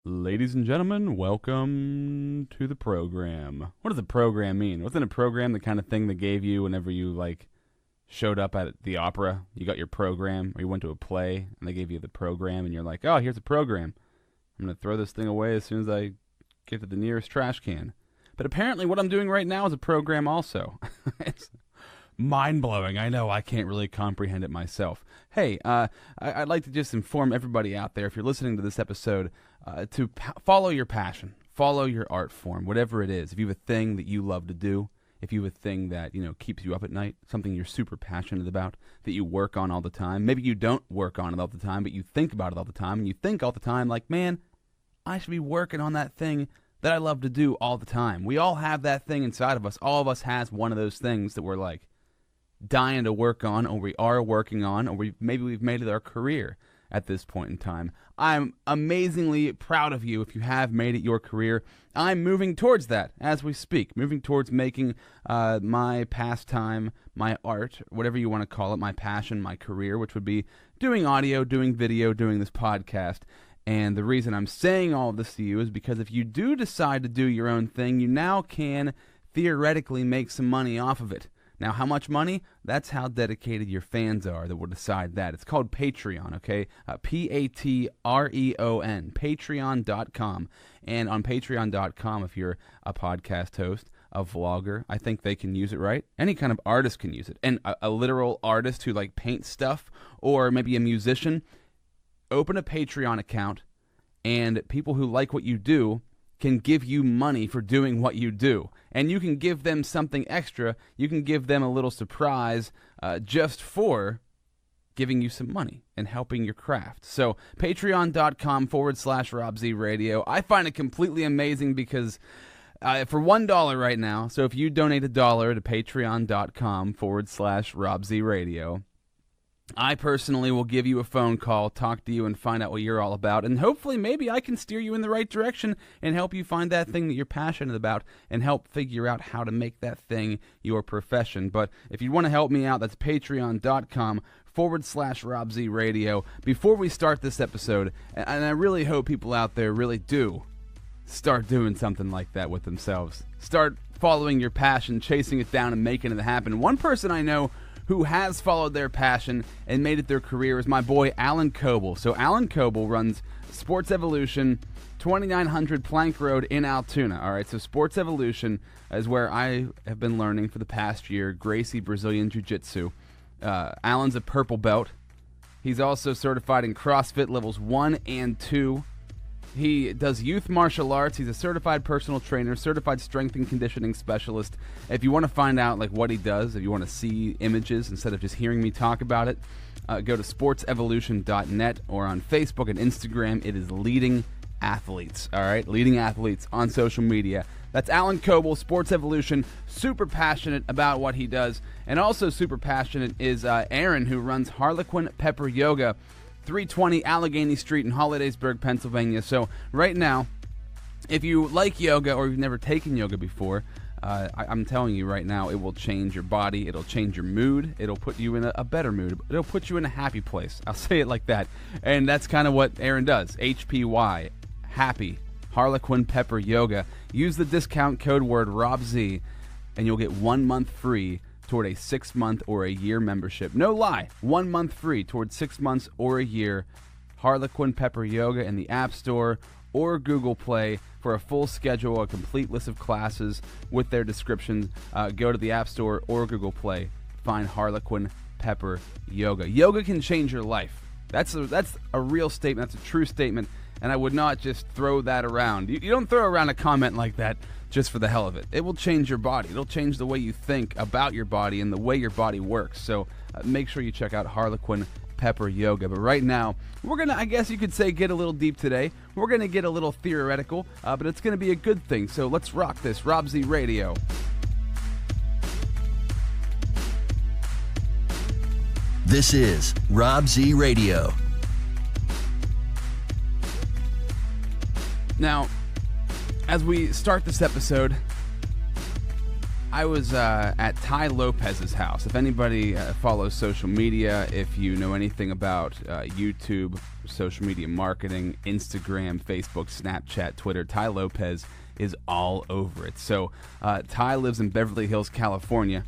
Ladies and gentlemen, welcome to the program. What does the program mean? Wasn't a program the kind of thing they gave you whenever you, showed up at the opera? You got your program, or you went to a play, and they gave you the program, and you're like, oh, here's a program. I'm going to throw this thing away as soon as I get to the nearest trash can. But apparently what I'm doing right now is a program also. It's mind-blowing. I know I can't really comprehend it myself. Hey, I'd like to just inform everybody out there, if you're listening to this episode, to follow your passion, follow your art form, whatever it is. If you have a thing that you love to do, if you have a thing that, keeps you up at night, something you're super passionate about, that you work on all the time. Maybe you don't work on it all the time, but you think about it all the time, and you think all the time, like, man, I should be working on that thing that I love to do all the time. We all have that thing inside of us. All of us has one of those things that we're like dying to work on, or we are working on, or maybe we've made it our career at this point in time. I'm amazingly proud of you if you have made it your career. I'm moving towards that as we speak, moving towards making my pastime, my art, whatever you want to call it, my passion, my career, which would be doing audio, doing video, doing this podcast. And the reason I'm saying all of this to you is because if you do decide to do your own thing, you now can theoretically make some money off of it. Now, how much money? That's how dedicated your fans are that will decide that. It's called Patreon, okay? Patreon, patreon.com. And on patreon.com, if you're a podcast host, a vlogger, I think they can use it, right? Any kind of artist can use it. And a literal artist who, paints stuff, or maybe a musician, open a Patreon account, and people who like what you do can give you money for doing what you do. And you can give them something extra. You can give them a little surprise just for giving you some money and helping your craft. So patreon.com/RobZRadio. I find it completely amazing because for $1 right now, so if you donate $1 to patreon.com/RobZRadio, I personally will give you a phone call, talk to you, and find out what you're all about. And hopefully, maybe I can steer you in the right direction and help you find that thing that you're passionate about and help figure out how to make that thing your profession. But if you want to help me out, that's patreon.com/RobZRadio. Before we start this episode, and I really hope people out there really do start doing something like that with themselves. Start following your passion, chasing it down, and making it happen. One person I know who has followed their passion and made it their career is my boy Alan Coble. So Alan Coble runs Sports Evolution, 2900 Plank Road in Altoona. All right, so Sports Evolution is where I have been learning for the past year Gracie Brazilian Jiu-Jitsu. Alan's a purple belt. He's also certified in CrossFit levels 1 and 2. He does youth martial arts. He's a certified personal trainer, certified strength and conditioning specialist. If you want to find out what he does, if you want to see images instead of just hearing me talk about it, go to sportsevolution.net, or on Facebook and Instagram, it is Leading Athletes. All right, Leading Athletes on social media. That's Alan Coble, Sports Evolution, super passionate about what he does. And also super passionate is Aaron, who runs Harlequin Pepper Yoga, 320 Allegheny Street in Hollidaysburg, Pennsylvania. So right now, if you like yoga or you've never taken yoga before, I'm telling you right now, it will change your body. It'll change your mood. It'll put you in a better mood. It'll put you in a happy place. I'll say it like that. And that's kind of what Aaron does. HPY, happy, Harlequin Pepper Yoga. Use the discount code word RobZ, and you'll get 1 month free toward a 6-month or a year membership. No lie, 1 month free toward 6 months or a year. Harlequin Pepper Yoga in the App Store or Google Play. For a full schedule, a complete list of classes with their descriptions, go to the App Store or Google Play. Find Harlequin Pepper Yoga. Yoga can change your life. That's a real statement. That's a true statement. And I would not just throw that around. You don't throw around a comment like that just for the hell of it. It will change your body. It'll change the way you think about your body and the way your body works. So make sure you check out Harlequin Pepper Yoga. But right now, we're going to, I guess you could say, get a little deep today. We're going to get a little theoretical, but it's going to be a good thing. So let's rock this. Rob Z Radio. This is Rob Z Radio. Now, as we start this episode, I was at Ty Lopez's house. If anybody follows social media, if you know anything about YouTube, social media marketing, Instagram, Facebook, Snapchat, Twitter, Ty Lopez is all over it. So Ty lives in Beverly Hills, California.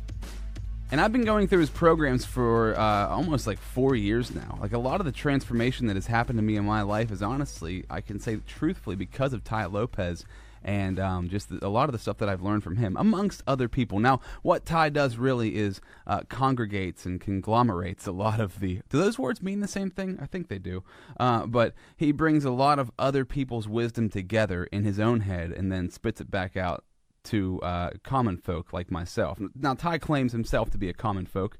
And I've been going through his programs for almost like 4 years now. Like, a lot of the transformation that has happened to me in my life is honestly, I can say truthfully, because of Ty Lopez and just a lot of the stuff that I've learned from him, amongst other people. Now, what Ty does really is congregates and conglomerates a lot of the... Do those words mean the same thing? I think they do. But he brings a lot of other people's wisdom together in his own head and then spits it back out to common folk like myself. Now, Ty claims himself to be a common folk,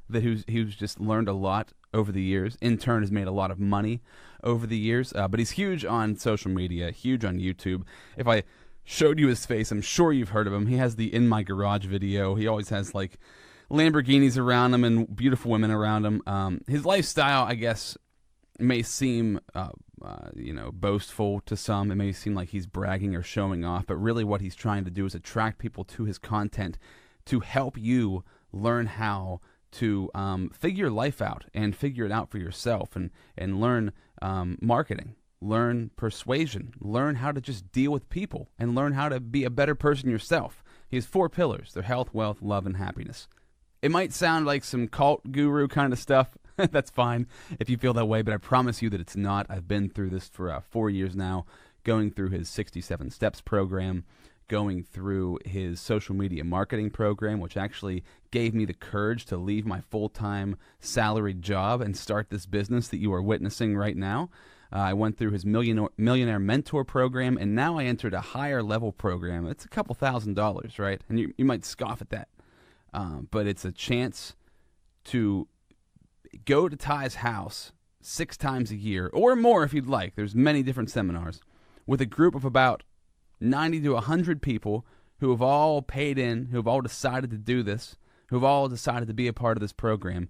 that who's just learned a lot over the years. In turn, has made a lot of money over the years. But he's huge on social media, huge on YouTube. If I showed you his face, I'm sure you've heard of him. He has the In My Garage video. He always has like Lamborghinis around him and beautiful women around him. His lifestyle, I guess, may seem boastful to some. It may seem like he's bragging or showing off, but really what he's trying to do is attract people to his content to help you learn how to figure life out and figure it out for yourself and learn marketing, learn persuasion, learn how to just deal with people, and learn how to be a better person yourself. He has 4 pillars. They're health, wealth, love, and happiness. It might sound like some cult guru kind of stuff. That's fine if you feel that way, but I promise you that it's not. I've been through this for 4 years now, going through his 67 Steps program, going through his social media marketing program, which actually gave me the courage to leave my full-time salaried job and start this business that you are witnessing right now. I went through his millionaire mentor program, and now I entered a higher level program. It's a couple $1,000s, right? And you might scoff at that. But it's a chance to go to Ty's house 6 times a year, or more if you'd like. There's many different seminars, with a group of about 90 to 100 people who have all paid in, who have all decided to do this, who have all decided to be a part of this program.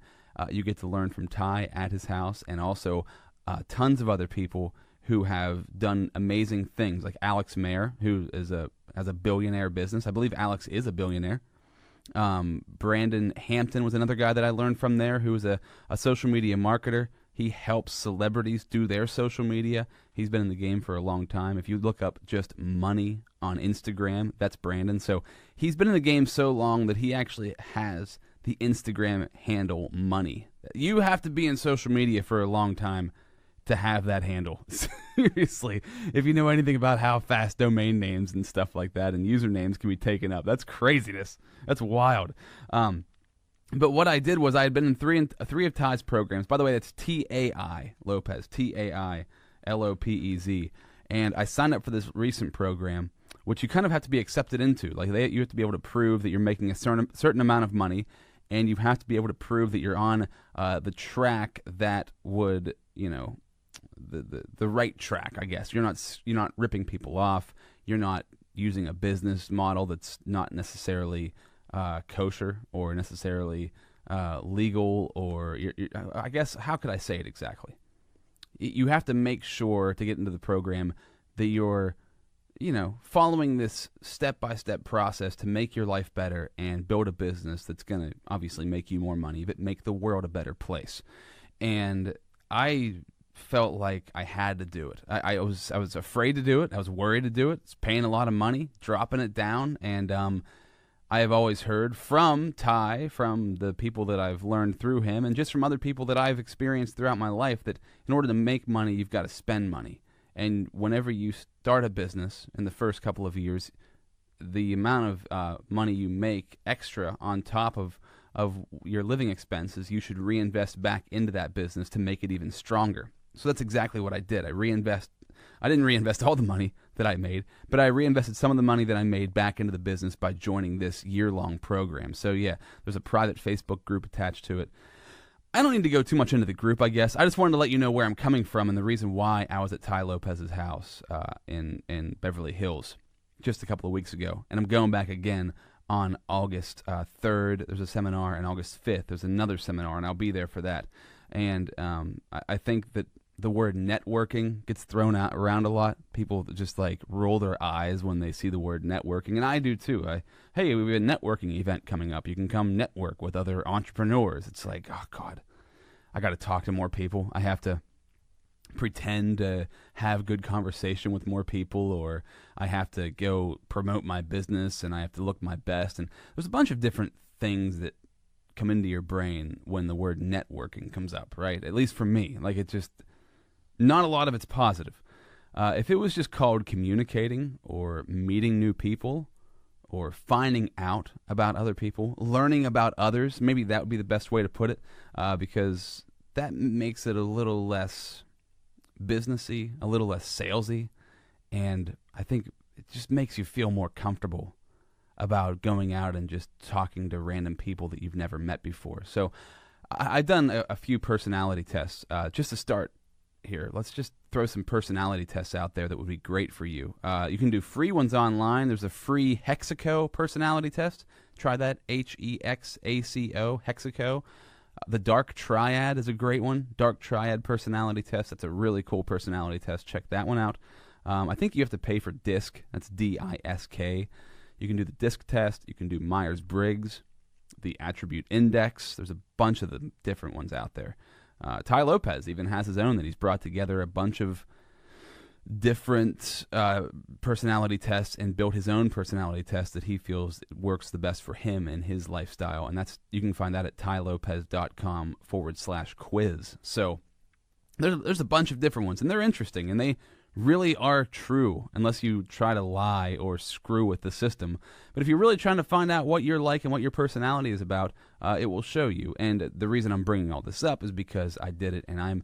You get to learn from Ty at his house, and also tons of other people who have done amazing things, like Alex Mayer, who has a billionaire business. I believe Alex is a billionaire. Brandon Hampton was another guy that I learned from there, who was a social media marketer. He helps celebrities do their social media. He's been in the game for a long time. If you look up just money on Instagram, that's Brandon. So he's been in the game so long that he actually has the Instagram handle money. You have to be in social media for a long time to have that handle. Seriously, if you know anything about how fast domain names and stuff like that and usernames can be taken up, that's craziness. That's wild. But what I did was I had been in three of Ty's programs. By the way, that's T-A-I, Lopez, T-A-I-L-O-P-E-Z. And I signed up for this recent program, which you kind of have to be accepted into. Like, you have to be able to prove that you're making a certain amount of money, and you have to be able to prove that you're on the track that would, the right track, I guess. You're not ripping people off. You're not using a business model that's not necessarily kosher or necessarily legal, or I guess, how could I say it exactly? You have to make sure to get into the program that you're, following this step-by-step process to make your life better and build a business that's going to obviously make you more money, but make the world a better place. And I felt like I had to do it. I was afraid to do it. I was worried to do it. It's paying a lot of money, dropping it down, and I have always heard from Ty, from the people that I've learned through him, and just from other people that I've experienced throughout my life, that in order to make money, you've got to spend money. And whenever you start a business in the first couple of years, the amount of money you make extra on top of your living expenses, you should reinvest back into that business to make it even stronger. So that's exactly what I did. I didn't reinvest all the money that I made, but I reinvested some of the money that I made back into the business by joining this year-long program. So yeah, there's a private Facebook group attached to it. I don't need to go too much into the group, I guess. I just wanted to let you know where I'm coming from and the reason why I was at Ty Lopez's house in Beverly Hills just a couple of weeks ago. And I'm going back again on August 3rd. There's a seminar, and August 5th there's another seminar, and I'll be there for that. And I think that the word networking gets thrown out around a lot. People just like roll their eyes when they see the word networking, and I do too. Hey, we have a networking event coming up. You can come network with other entrepreneurs. It's like, oh God, I got to talk to more people. I have to pretend to have good conversation with more people, or I have to go promote my business, and I have to look my best. And there's a bunch of different things that come into your brain when the word networking comes up, right? At least for me, like it just, not a lot of it's positive. If it was just called communicating or meeting new people or finding out about other people, learning about others, maybe that would be the best way to put it, because that makes it a little less businessy, a little less salesy, and I think it just makes you feel more comfortable about going out and just talking to random people that you've never met before. So I've done a few personality tests. Just to start here, let's just throw some personality tests out there that would be great for you. You can do free ones online. There's a free Hexaco personality test. Try that, Hexaco, Hexaco. The Dark Triad is a great one. Dark Triad personality test. That's a really cool personality test. Check that one out. I think you have to pay for DISC. That's DISK. You can do the DISC test. You can do Myers-Briggs, the Attribute Index. There's a bunch of the different ones out there. Ty Lopez even has his own that he's brought together a bunch of different personality tests and built his own personality test that he feels works the best for him and his lifestyle. And that's, you can find that at tylopez.com/quiz. So there's a bunch of different ones, and they're interesting, and they really are true unless you try to lie or screw with the system. But if you're really trying to find out what you're like and what your personality is about, it will show you. And the reason I'm bringing all this up is because I did it, and I'm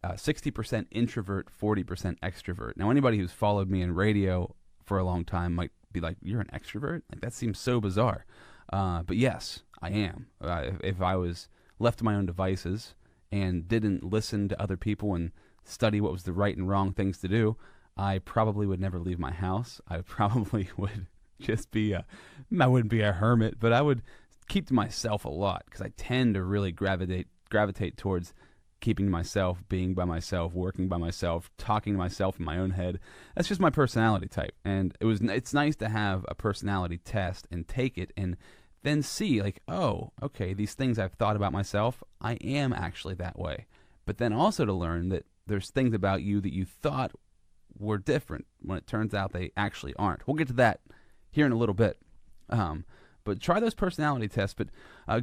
60% introvert, 40% extrovert. Now, anybody who's followed me in radio for a long time might be like, you're an extrovert? Like, that seems so bizarre. But yes, I am. If I was left to my own devices and didn't listen to other people and study what was the right and wrong things to do, I probably would never leave my house. I probably would just be I wouldn't be a hermit, but I would keep to myself a lot, because I tend to really gravitate towards keeping to myself, being by myself, working by myself, talking to myself in my own head. That's just my personality type. And it's nice to have a personality test and take it and then see, like, oh, okay, these things I've thought about myself, I am actually that way. But then also to learn that there's things about you that you thought were different when it turns out they actually aren't. We'll get to that here in a little bit. But try those personality tests. But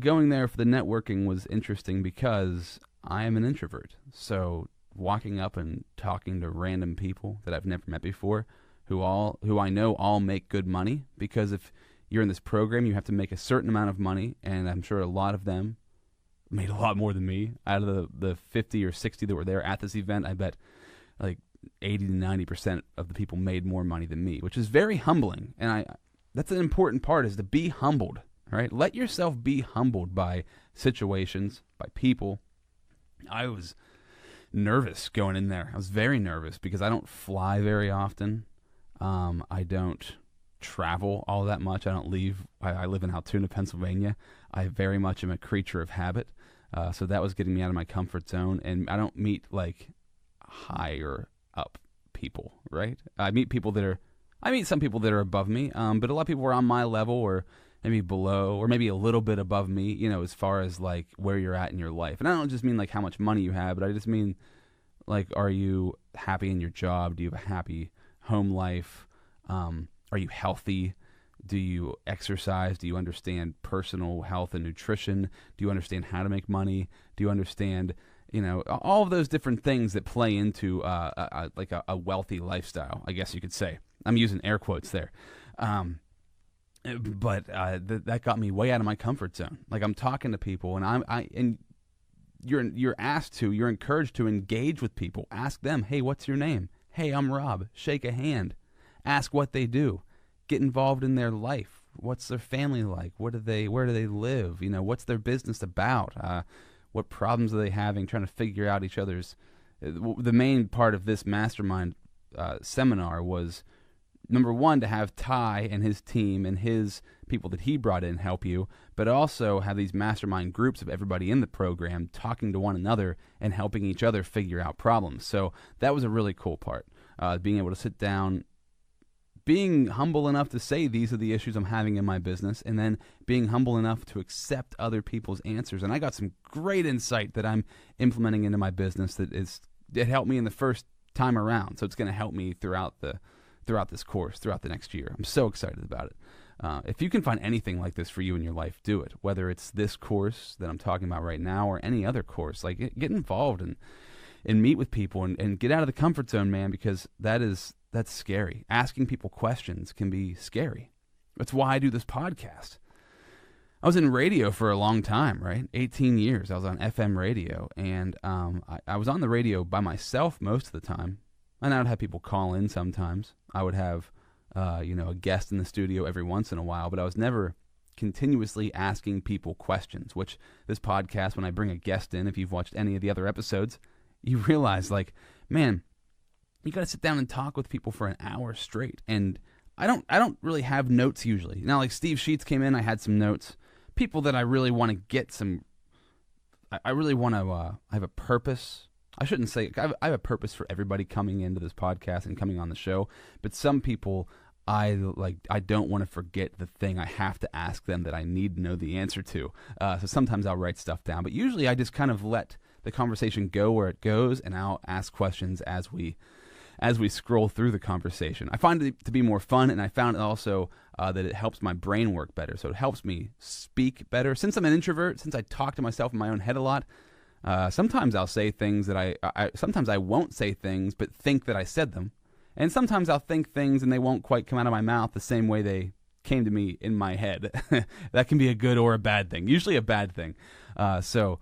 going there for the networking was interesting because I am an introvert. So walking up and talking to random people that I've never met before, who I know all make good money, because if you're in this program, you have to make a certain amount of money, and I'm sure a lot of them made a lot more than me. Out of the 50 or 60 that were there at this event, I bet like 80 to 90% of the people made more money than me, which is very humbling. And that's an important part, is to be humbled, right? Let yourself be humbled by situations, by people. I was nervous going in there. I was very nervous because I don't fly very often. I don't travel all that much. I don't leave. I live in Altoona, Pennsylvania. I very much am a creature of habit. So that was getting me out of my comfort zone. And I don't meet like higher up people, right? I meet some people that are above me, but a lot of people are on my level, or maybe below, or maybe a little bit above me, you know, as far as like where you're at in your life. And I don't just mean like how much money you have, but I just mean like, are you happy in your job? Do you have a happy home life? Are you healthy? Do you exercise? Do you understand personal health and nutrition? Do you understand how to make money? Do you understand, you know, all of those different things that play into like a wealthy lifestyle, I guess you could say. I'm using air quotes there. But that got me way out of my comfort zone. Like, I'm talking to people, and you're encouraged to engage with people. Ask them, hey, what's your name? Hey, I'm Rob. Shake a hand. Ask what they do. Get involved in their life. What's their family like? Where do they live? You know, what's their business about? What problems are they having? Trying to figure out each other's. The main part of this mastermind seminar was number one, to have Ty and his team and his people that he brought in help you, but also have these mastermind groups of everybody in the program talking to one another and helping each other figure out problems. So that was a really cool part, being able to sit down, being humble enough to say these are the issues I'm having in my business, and then being humble enough to accept other people's answers. And I got some great insight that I'm implementing into my business it helped me in the first time around. So it's going to help me throughout this course, throughout the next year. I'm so excited about it. If you can find anything like this for you in your life, do it. Whether it's this course that I'm talking about right now or any other course, like get involved and meet with people and get out of the comfort zone, man, because that's scary. Asking people questions can be scary. That's why I do this podcast. I was in radio for a long time, right? 18 years. I was on FM radio, and I was on the radio by myself most of the time. And I would have people call in sometimes. I would have, a guest in the studio every once in a while, but I was never continuously asking people questions, which this podcast, when I bring a guest in, if you've watched any of the other episodes, you realize, like, man, you got to sit down and talk with people for an hour straight. And I don't really have notes usually. Now, like Steve Sheets came in, I had some notes. People that I really want to get some, I really want to, I have a purpose. I shouldn't say, I have a purpose for everybody coming into this podcast and coming on the show, but some people I don't want to forget the thing I have to ask them that I need to know the answer to. So sometimes I'll write stuff down, but usually I just kind of let the conversation go where it goes, and I'll ask questions as we scroll through the conversation. I find it to be more fun, and I found also that it helps my brain work better. So it helps me speak better. Since I'm an introvert, since I talk to myself in my own head a lot, sometimes I'll say things that sometimes I won't say things, but think that I said them. And sometimes I'll think things and they won't quite come out of my mouth the same way they came to me in my head. That can be a good or a bad thing. Usually a bad thing. So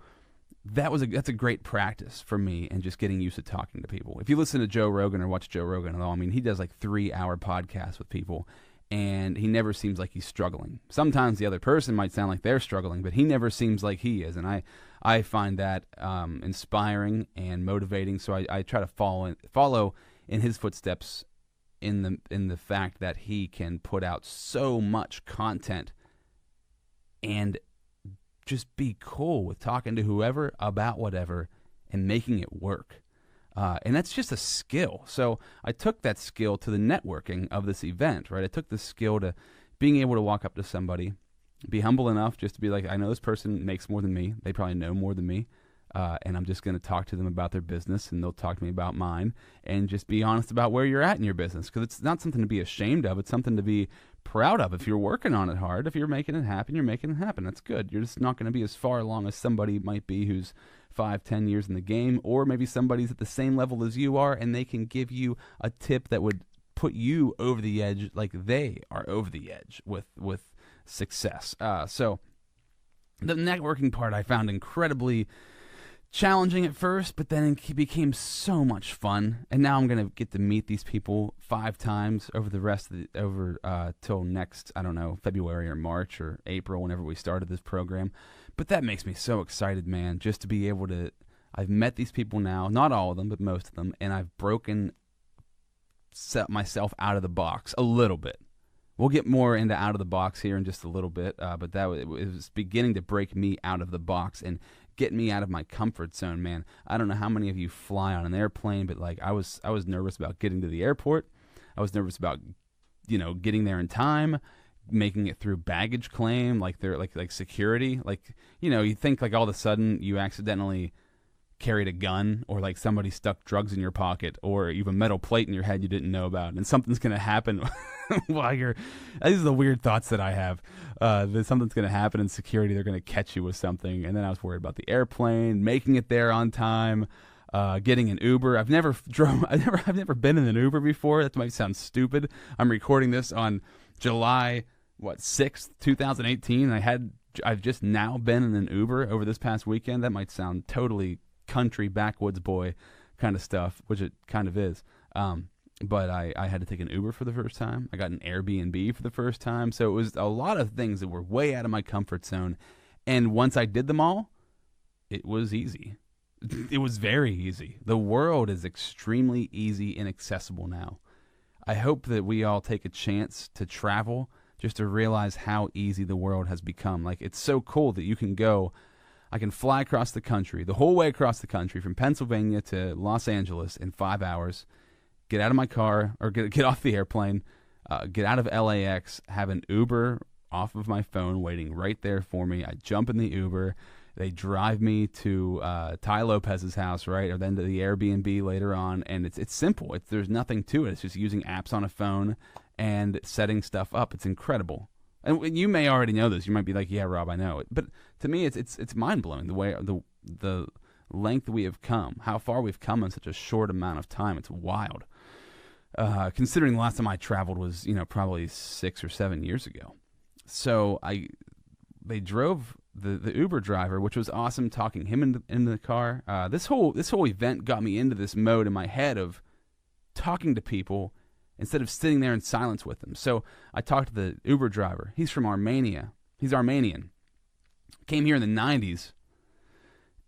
that's a great practice for me, and just getting used to talking to people. If you listen to Joe Rogan or watch Joe Rogan at all, I mean, he does like 3-hour podcasts with people, and he never seems like he's struggling. Sometimes the other person might sound like they're struggling, but he never seems like he is, and I find that inspiring and motivating. So I try to follow in his footsteps in the fact that he can put out so much content and just be cool with talking to whoever about whatever and making it work. And that's just a skill. So I took that skill to the networking of this event, right? I took the skill to being able to walk up to somebody, be humble enough just to be like, I know this person makes more than me. They probably know more than me. And I'm just going to talk to them about their business, and they'll talk to me about mine, and just be honest about where you're at in your business, because it's not something to be ashamed of. It's something to be proud of. If you're working on it hard, if you're making it happen, you're making it happen. That's good. You're just not going to be as far along as somebody might be who's 5-10 years in the game, or maybe somebody's at the same level as you are, and they can give you a tip that would put you over the edge like they are over the edge with success. So the networking part I found incredibly challenging at first, but then it became so much fun. And now I'm going to get to meet these people 5 times over the rest of till next, I don't know, February or March or April, whenever we started this program. But that makes me so excited, man, just to be able to, I've met these people now, not all of them, but most of them, and I've broken myself out of the box a little bit. We'll get more into out of the box here in just a little bit, but it was beginning to break me out of the box and get me out of my comfort zone, man. I don't know how many of you fly on an airplane, but like I was nervous about getting to the airport. I was nervous about, getting there in time, making it through baggage claim, like they're like security. Like, you think like all of a sudden you accidentally carried a gun, or like somebody stuck drugs in your pocket, or you have a metal plate in your head you didn't know about, and something's going to happen while you're, these are the weird thoughts that I have, that something's going to happen in security, they're going to catch you with something. And then I was worried about the airplane, making it there on time, getting an Uber. I've never been in an Uber before. That might sound stupid. I'm recording this on July 6th, 2018. I've just now been in an Uber over this past weekend. That might sound totally country backwoods boy kind of stuff, which it kind of is. But I had to take an Uber for the first time. I got an Airbnb for the first time. So it was a lot of things that were way out of my comfort zone. And once I did them all, it was easy. It was very easy. The world is extremely easy and accessible now. I hope that we all take a chance to travel just to realize how easy the world has become. Like, it's so cool that you can go, I can fly across the country, the whole way across the country, from Pennsylvania to Los Angeles in 5 hours, get out of my car, or get off the airplane, get out of LAX, have an Uber off of my phone waiting right there for me. I jump in the Uber. They drive me to Ty Lopez's house, right, or then to the Airbnb later on, and it's simple. There's nothing to it. It's just using apps on a phone and setting stuff up. It's incredible. And you may already know this. You might be like, "Yeah, Rob, I know it." But to me, it's mind blowing the way the length we have come, how far we've come in such a short amount of time. It's wild. Considering the last time I traveled was probably 6 or 7 years ago. So they drove the Uber driver, which was awesome, talking him in the car. This whole event got me into this mode in my head of talking to people instead of sitting there in silence with them. So I talked to the Uber driver. He's from Armenia. He's Armenian. Came here in the 90s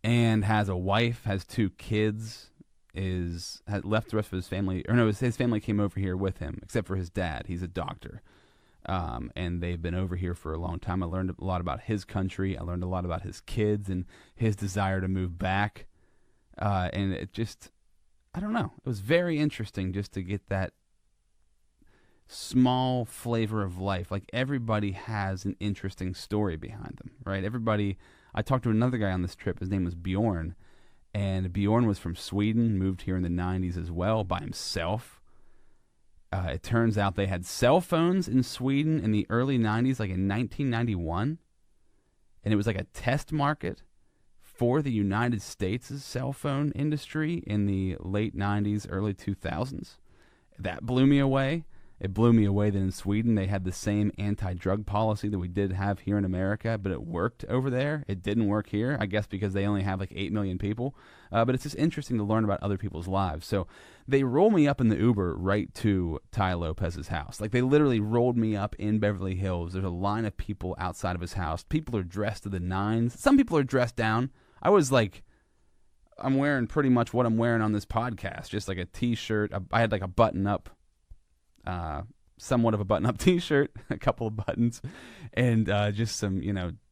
and has a wife, has 2 kids, had left the rest of his family. Or no, his family came over here with him, except for his dad. He's a doctor. And they've been over here for a long time. I learned a lot about his country. I learned a lot about his kids and his desire to move back. And it just, I don't know. It was very interesting just to get that small flavor of life. Like, everybody has an interesting story behind them, right? I talked to another guy on this trip. His name was Bjorn. And Bjorn was from Sweden, moved here in the 90s as well by himself. It turns out they had cell phones in Sweden in the early 90s, like in 1991. And it was like a test market for the United States' cell phone industry in the late 90s, early 2000s. That blew me away. It blew me away that in Sweden they had the same anti-drug policy that we did have here in America, but it worked over there. It didn't work here, I guess because they only have like 8 million people. But it's just interesting to learn about other people's lives. So they roll me up in the Uber right to Ty Lopez's house. Like, they literally rolled me up in Beverly Hills. There's a line of people outside of his house. People are dressed to the nines. Some people are dressed down. I was like, I'm wearing pretty much what I'm wearing on this podcast, just like a T-shirt. I had like a button-up, somewhat of a button-up T-shirt, a couple of buttons, and just some,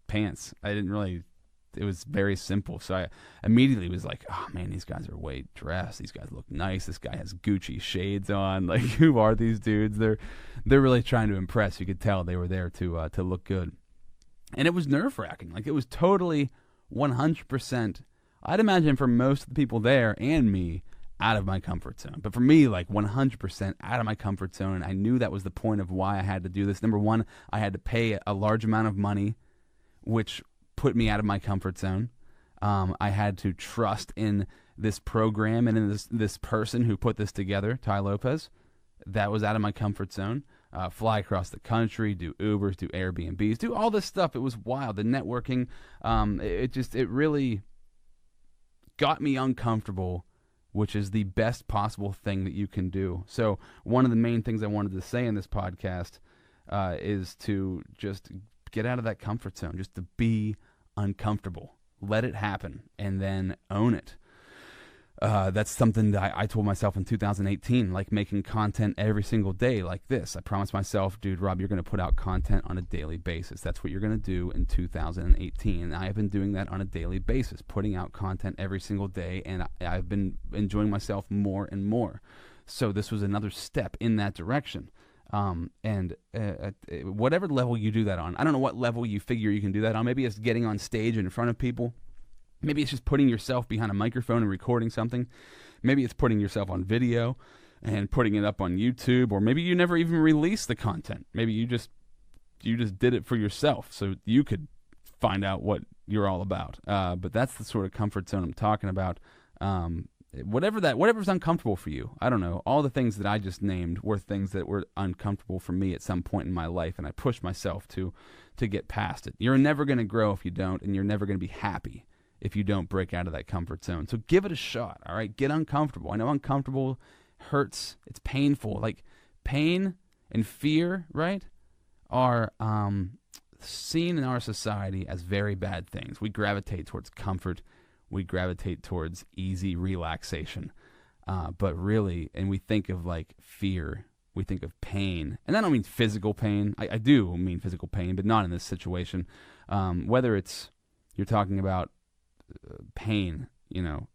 pants. It was very simple. So I immediately was like, oh man, these guys are way dressed. These guys look nice. This guy has Gucci shades on. Like, who are these dudes? They're really trying to impress. You could tell they were there to look good. And it was nerve-wracking. Like, it was totally 100%, I'd imagine for most of the people there and me, out of my comfort zone. But for me, like 100% out of my comfort zone. And I knew that was the point of why I had to do this. Number one, I had to pay a large amount of money, which put me out of my comfort zone. I had to trust in this program and in this person who put this together, Ty Lopez. That was out of my comfort zone. Fly across the country, do Ubers, do Airbnbs, do all this stuff. It was wild. The networking, it really got me uncomfortable, which is the best possible thing that you can do. So one of the main things I wanted to say in this podcast is to just get out of that comfort zone, just to be uncomfortable. Let it happen, and then own it. That's something that I told myself in 2018, like making content every single day like this. I promised myself, dude, Rob, you're going to put out content on a daily basis. That's what you're going to do in 2018. And I have been doing that on a daily basis, putting out content every single day, and I've been enjoying myself more and more. So this was another step in that direction. Whatever level you do that on, I don't know what level you figure you can do that on. Maybe it's getting on stage in front of people. Maybe it's just putting yourself behind a microphone and recording something. Maybe it's putting yourself on video and putting it up on YouTube, or maybe you never even release the content. Maybe you just did it for yourself so you could find out what you're all about. But that's the sort of comfort zone I'm talking about. Whatever's uncomfortable for you. I don't know. All the things that I just named were things that were uncomfortable for me at some point in my life, and I pushed myself to get past it. You're never going to grow if you don't, and you're never going to be happy if you don't break out of that comfort zone. So give it a shot, all right? Get uncomfortable. I know uncomfortable hurts. It's painful. Like, pain and fear, right, are seen in our society as very bad things. We gravitate towards comfort. We gravitate towards easy relaxation. But really, and we think of like fear we think of pain. And I don't mean physical pain. I do mean physical pain, but not in this situation. Whether it's you're talking about pain,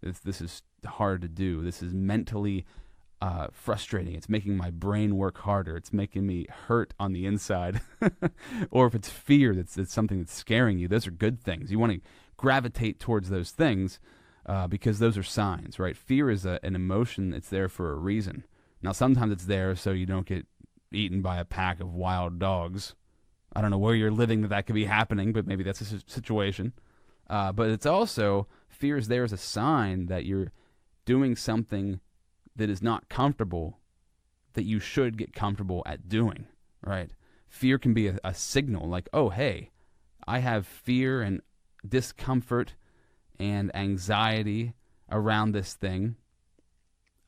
this is hard to do. This is mentally frustrating. It's making my brain work harder. It's making me hurt on the inside. Or if it's fear, it's something that's scaring you. Those are good things. You want to gravitate towards those things because those are signs, right? Fear is an emotion that's there for a reason. Now, sometimes it's there so you don't get eaten by a pack of wild dogs. I don't know where you're living that could be happening, but maybe that's a situation. But it's also, fear is there as a sign that you're doing something that is not comfortable that you should get comfortable at doing, right? Fear can be a signal like, oh, hey, I have fear and discomfort and anxiety around this thing.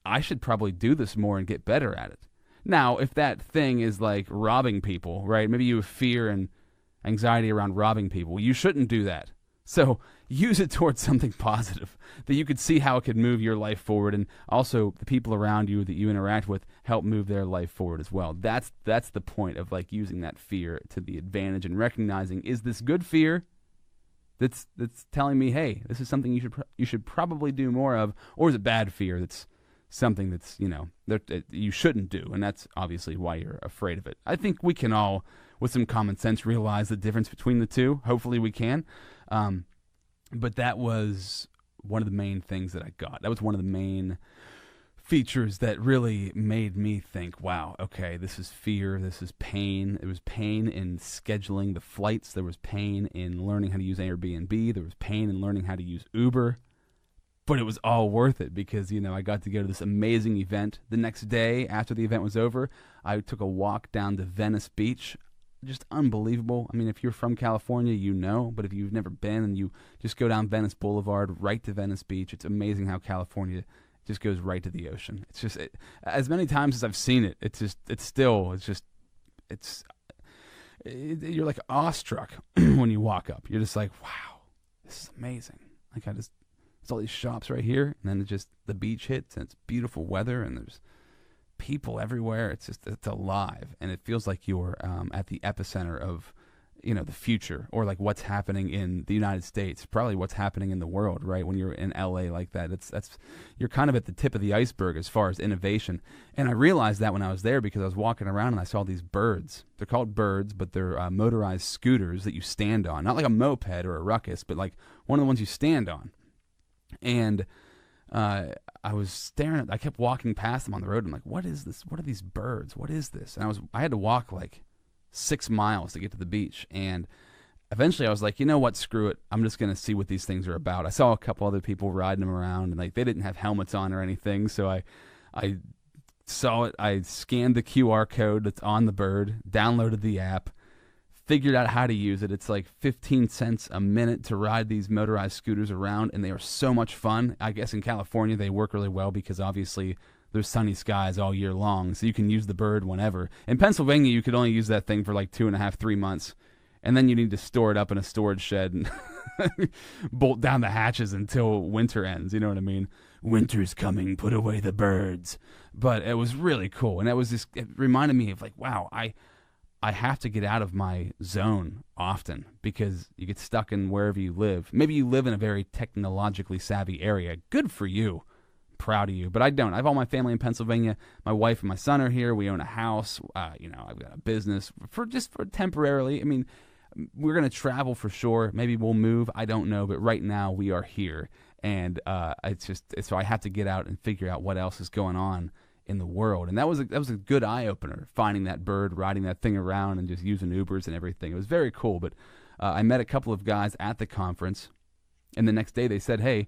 I should probably do this more and get better at it. Now, if that thing is like robbing people, right? Maybe you have fear and anxiety around robbing people. You shouldn't do that. So use it towards something positive that you could see how it could move your life forward, and also the people around you that you interact with help move their life forward as well. That's the point of like using that fear to the advantage and recognizing, is this good fear that's telling me, hey, this is something you should probably do more of, or is it bad fear that's something that's, that you shouldn't do, and that's obviously why you're afraid of it. I think we can all, with some common sense, realize the difference between the two. Hopefully we can. But that was one of the main things that I got. That was one of the main features that really made me think, wow, okay, this is fear, this is pain. There was pain in scheduling the flights. There was pain in learning how to use Airbnb. There was pain in learning how to use Uber. But it was all worth it because, I got to go to this amazing event. The next day, after the event was over, I took a walk down to Venice Beach. Just unbelievable. I mean, if you're from California, but if you've never been and you just go down Venice Boulevard right to Venice Beach, it's amazing how California just goes right to the ocean. It's just, as many times as I've seen it, you're like awestruck when you walk up. You're just like, wow, this is amazing. Like there's all these shops right here, and then the beach hits, and it's beautiful weather, and there's people everywhere. It's alive, and it feels like you're at the epicenter of, the future, or like what's happening in the United States, probably what's happening in the world, right? When you're in LA like that, you're kind of at the tip of the iceberg as far as innovation. And I realized that when I was there because I was walking around and I saw these birds. They're called birds, but they're motorized scooters that you stand on, not like a moped or a ruckus, but like one of the ones you stand on. And I was staring I kept walking past them on the road. I'm like, what is this? What are these birds? What is this? And I had to walk like 6 miles to get to the beach. And eventually I was like, you know what? Screw it. I'm just going to see what these things are about. I saw a couple other people riding them around, and like they didn't have helmets on or anything. So I saw it. I scanned the QR code that's on the bird, downloaded the app, figured out how to use it. It's like 15 cents a minute to ride these motorized scooters around, and they are so much fun. I guess in California they work really well because obviously there's sunny skies all year long, so you can use the bird whenever. In Pennsylvania, you could only use that thing for like 2.5, 3 months, and then you need to store it up in a storage shed and bolt down the hatches until winter ends. You know what I mean? Winter's coming, put away the birds. But it was really cool, and it reminded me of like, wow, I have to get out of my zone often because you get stuck in wherever you live. Maybe you live in a very technologically savvy area. Good for you. Proud of you. But I don't. I have all my family in Pennsylvania. My wife and my son are here. We own a house. I've got a business for temporarily. I mean, we're going to travel for sure. Maybe we'll move. I don't know. But right now we are here. And so I have to get out and figure out what else is going on in the world. And that was a good eye-opener, finding that bird, riding that thing around, and just using Ubers and everything. It was very cool. But I met a couple of guys at the conference, and the next day they said, hey,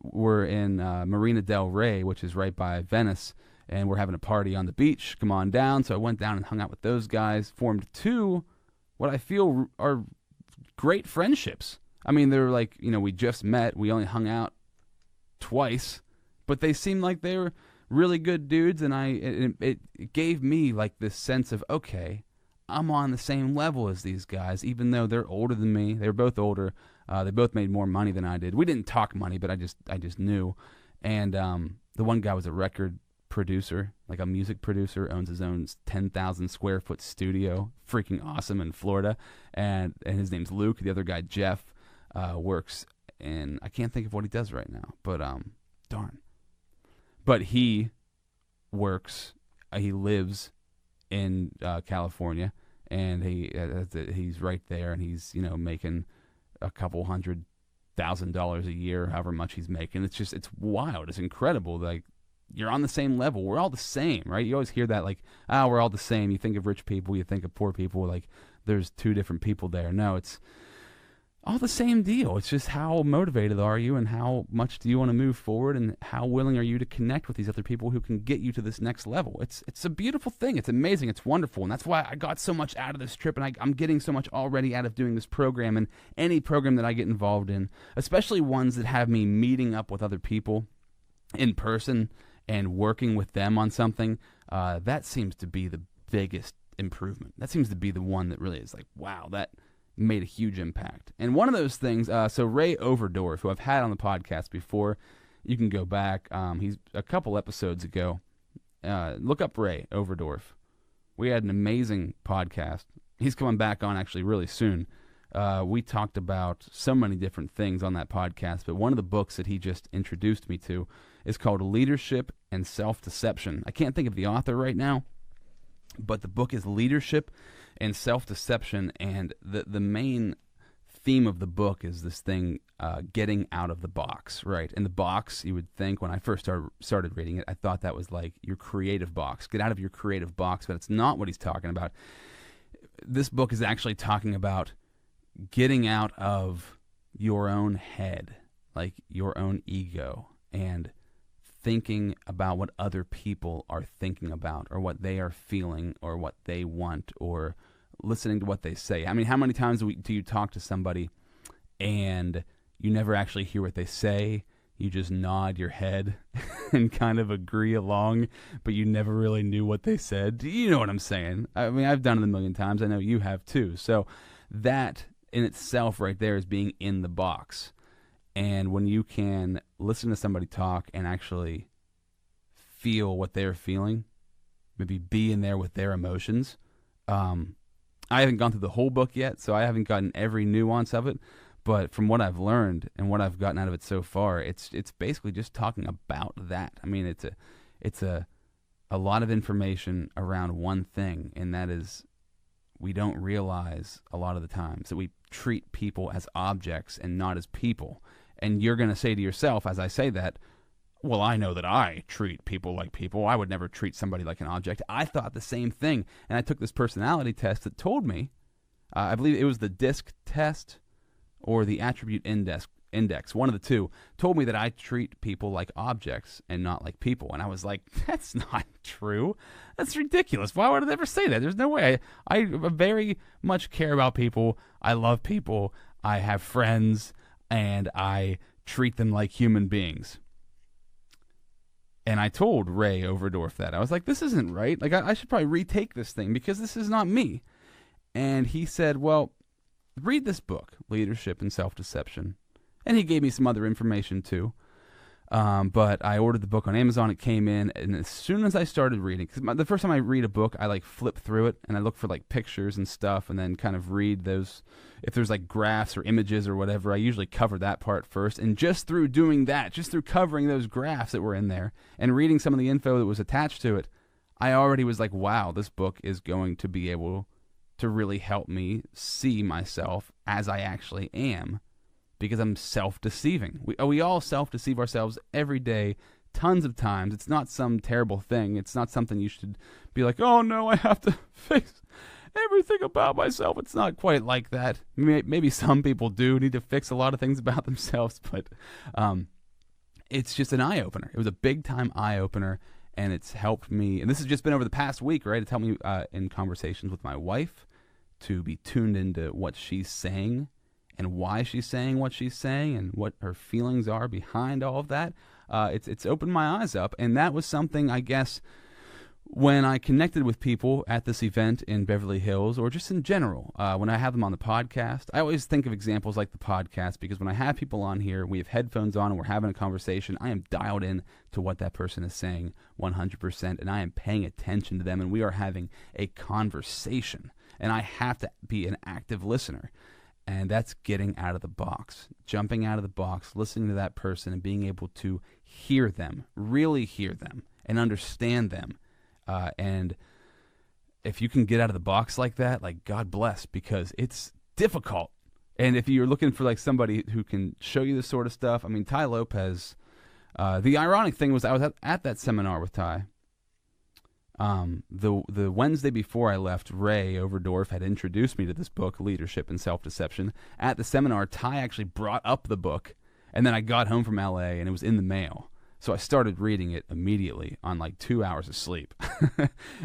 we're in Marina del Rey, which is right by Venice, and we're having a party on the beach. Come on down. So I went down and hung out with those guys, formed two what I feel are great friendships. I mean, they're like, we just met. We only hung out twice, but they seemed like they were really good dudes, and it gave me like this sense of, okay, I'm on the same level as these guys, even though they're older than me. They were both older. They both made more money than I did. We didn't talk money, but I just knew. And the one guy was a record producer, like a music producer, owns his own 10,000 square foot studio, freaking awesome, in Florida. And his name's Luke. The other guy, Jeff, works in, I can't think of what he does right now, but darn. But he lives in California, and he's right there, and he's making a couple $100,000 a year, however much he's making. It's wild. It's incredible. Like, you're on the same level. We're all the same, right? You always hear that, like, we're all the same. You think of rich people, you think of poor people, like there's two different people there. No, it's all the same deal. It's just how motivated are you, and how much do you want to move forward, and how willing are you to connect with these other people who can get you to this next level. It's a beautiful thing. It's amazing. It's wonderful. And that's why I got so much out of this trip, and I'm getting so much already out of doing this program, and any program that I get involved in, especially ones that have me meeting up with other people in person and working with them on something. That seems to be the biggest improvement. That seems to be the one that really is like, wow, that made a huge impact. And one of those things, so Ray Overdorf, who I've had on the podcast before, you can go back. He's a couple episodes ago. Look up Ray Overdorf. We had an amazing podcast. He's coming back on actually really soon. We talked about so many different things on that podcast, but one of the books that he just introduced me to is called Leadership and Self-Deception. I can't think of the author right now, but the book is Leadership and Self-Deception, and the main theme of the book is this thing, getting out of the box, right? And the box, you would think, when I first started reading it, I thought that was like your creative box. Get out of your creative box, but it's not what he's talking about. This book is actually talking about getting out of your own head, like your own ego, and thinking about what other people are thinking about, or what they are feeling, or what they want, or listening to what they say. I mean, how many times do you talk to somebody and you never actually hear what they say? You just nod your head and kind of agree along, but you never really knew what they said. You know what I'm saying? I mean, I've done it a million times. I know you have too. So that in itself right there is being in the box. And when you can listen to somebody talk and actually feel what they're feeling, maybe be in there with their emotions. I haven't gone through the whole book yet, so I haven't gotten every nuance of it. But from what I've learned and what I've gotten out of it so far, it's basically just talking about that. I mean, it's a lot of information around one thing, and that is we don't realize a lot of the times that we treat people as objects and not as people. And you're going to say to yourself, as I say that, well, I know that I treat people like people. I would never treat somebody like an object. I thought the same thing. And I took this personality test that told me, I believe it was the DISC test or the attribute index, one of the two, told me that I treat people like objects and not like people. And I was like, that's not true. That's ridiculous. Why would I ever say that? There's no way. I very much care about people. I love people. I have friends. And I treat them like human beings. And I told Ray Overdorf that. I was like, this isn't right. Like, I should probably retake this thing because this is not me. And he said, well, read this book, Leadership and Self-Deception. And he gave me some other information too. But I ordered the book on Amazon. It came in, and as soon as I started reading, because the first time I read a book, I like flip through it, and I look for like pictures and stuff, and then kind of read those. If there's like graphs or images or whatever, I usually cover that part first. And just through doing that, just through covering those graphs that were in there and reading some of the info that was attached to it, I already was like, wow, this book is going to be able to really help me see myself as I actually am. Because I'm self-deceiving. We all self-deceive ourselves every day, tons of times. It's not some terrible thing. It's not something you should be like, oh no, I have to fix everything about myself. It's not quite like that. Maybe some people do need to fix a lot of things about themselves, but it's just an eye-opener. It was a big-time eye-opener, and it's helped me. And this has just been over the past week, right? It's helped me in conversations with my wife to be tuned into what she's saying and why she's saying what she's saying and what her feelings are behind all of that. It's opened my eyes up, and that was something, I guess, when I connected with people at this event in Beverly Hills, or just in general, when I have them on the podcast, I always think of examples like the podcast, because when I have people on here, we have headphones on and we're having a conversation, I am dialed in to what that person is saying 100%, and I am paying attention to them, and we are having a conversation, and I have to be an active listener. And that's getting out of the box, jumping out of the box, listening to that person and being able to hear them, really hear them, and understand them. And if you can get out of the box like that, like, God bless, because it's difficult. And if you're looking for like somebody who can show you this sort of stuff, I mean, Ty Lopez, the ironic thing was I was at that seminar with Ty. The Wednesday before I left, Ray Overdorf had introduced me to this book, Leadership and Self-Deception. At the seminar, Ty actually brought up the book, and then I got home from LA and it was in the mail. So I started reading it immediately on like 2 hours of sleep.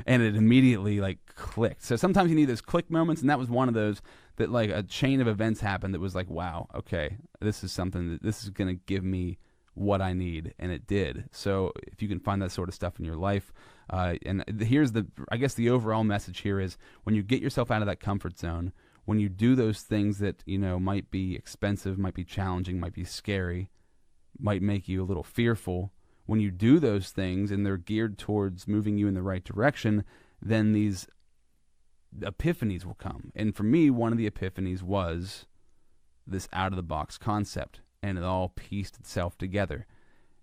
And it immediately like clicked. So sometimes you need those click moments, and that was one of those that like a chain of events happened that was like, wow, okay, this is something that this is going to give me what I need, and it did. So if you can find that sort of stuff in your life, and here's I guess the overall message here is, when you get yourself out of that comfort zone, when you do those things that, you know, might be expensive, might be challenging, might be scary, might make you a little fearful, when you do those things and they're geared towards moving you in the right direction, then these epiphanies will come. And for me, one of the epiphanies was this out-of-the-box concept, and it all pieced itself together.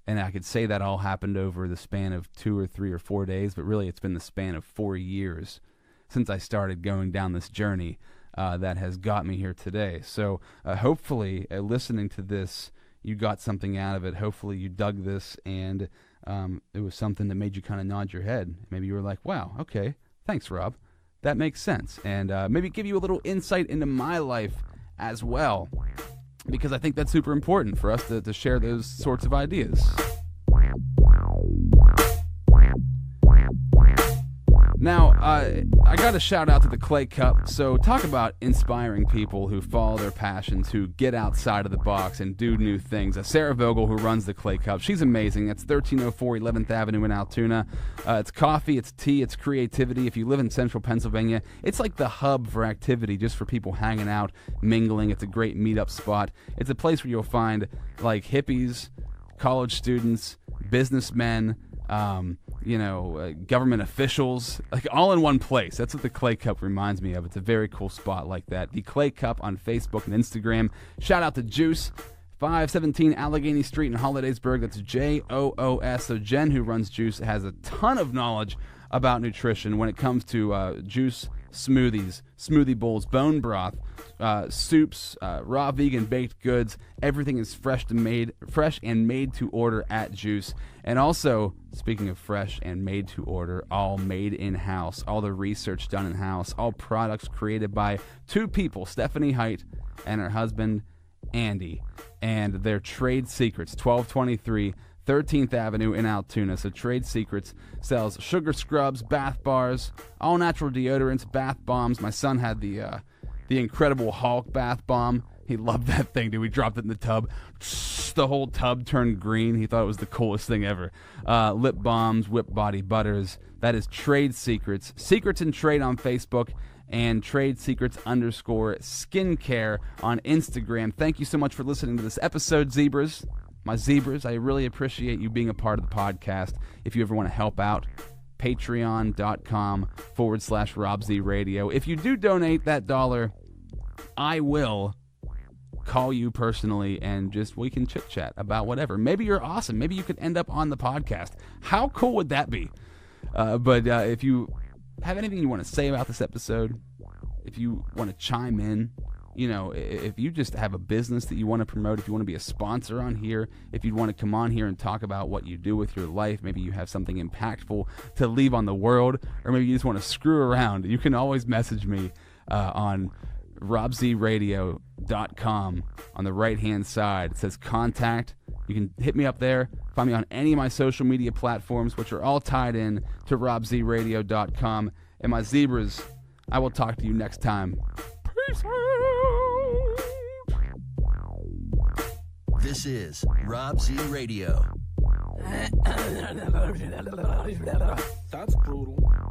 And I could say that all happened over the span of 2 or 3 or 4 days, but really it's been the span of 4 years since I started going down this journey that has got me here today. So hopefully, listening to this, you got something out of it. Hopefully you dug this, and it was something that made you kind of nod your head. Maybe you were like, wow, okay, thanks, Rob. That makes sense. And maybe give you a little insight into my life as well, because I think that's super important for us to share those sorts of ideas. Now, I got a shout out to the Clay Cup. So talk about inspiring people who follow their passions, who get outside of the box and do new things. Sarah Vogel, who runs the Clay Cup, she's amazing. It's 1304 11th Avenue in Altoona. It's coffee, it's tea, it's creativity. If you live in central Pennsylvania, it's like the hub for activity, just for people hanging out, mingling. It's a great meetup spot. It's a place where you'll find like hippies, college students, businessmen, government officials, like all in one place. That's what the Clay Cup reminds me of. It's a very cool spot like that. The Clay Cup on Facebook and Instagram. Shout out to Juice, 517 Allegheny Street in Hollidaysburg. That's JOOS. So Jen, who runs Juice, has a ton of knowledge about nutrition when it comes to juice, smoothies, smoothie bowls, bone broth, soups, raw vegan baked goods. Everything is fresh and made to order at Juice. And also, speaking of fresh and made to order, all made in-house, all the research done in-house, all products created by 2 people, Stephanie Height and her husband, Andy, and their Trade Secrets, 1223 13th Avenue in Altoona. So Trade Secrets sells sugar scrubs, bath bars, all natural deodorants, bath bombs. My son had the Incredible Hulk bath bomb. He loved that thing, dude. We dropped it in the tub. The whole tub turned green. He thought it was the coolest thing ever. Lip balms, whip body butters. That is Trade Secrets. Secrets in Trade on Facebook, and Trade Secrets _skincare on Instagram. Thank you so much for listening to this episode, Zebras. My Zebras, I really appreciate you being a part of the podcast. If you ever want to help out, patreon.com/RobZRadio. If you do donate that $1, I will call you personally and we can chit chat about whatever. Maybe you're awesome. Maybe you could end up on the podcast. How cool would that be? But if you have anything you want to say about this episode, if you want to chime in, if you just have a business that you want to promote, if you want to be a sponsor on here, if you want to come on here and talk about what you do with your life, maybe you have something impactful to leave on the world, or maybe you just want to screw around, you can always message me on robzradio.com. On the right-hand side, it says contact. You can hit me up there. Find me on any of my social media platforms, which are all tied in to robzradio.com. And my Zebras, I will talk to you next time. Peace out. This is Rob Z Radio. That's brutal.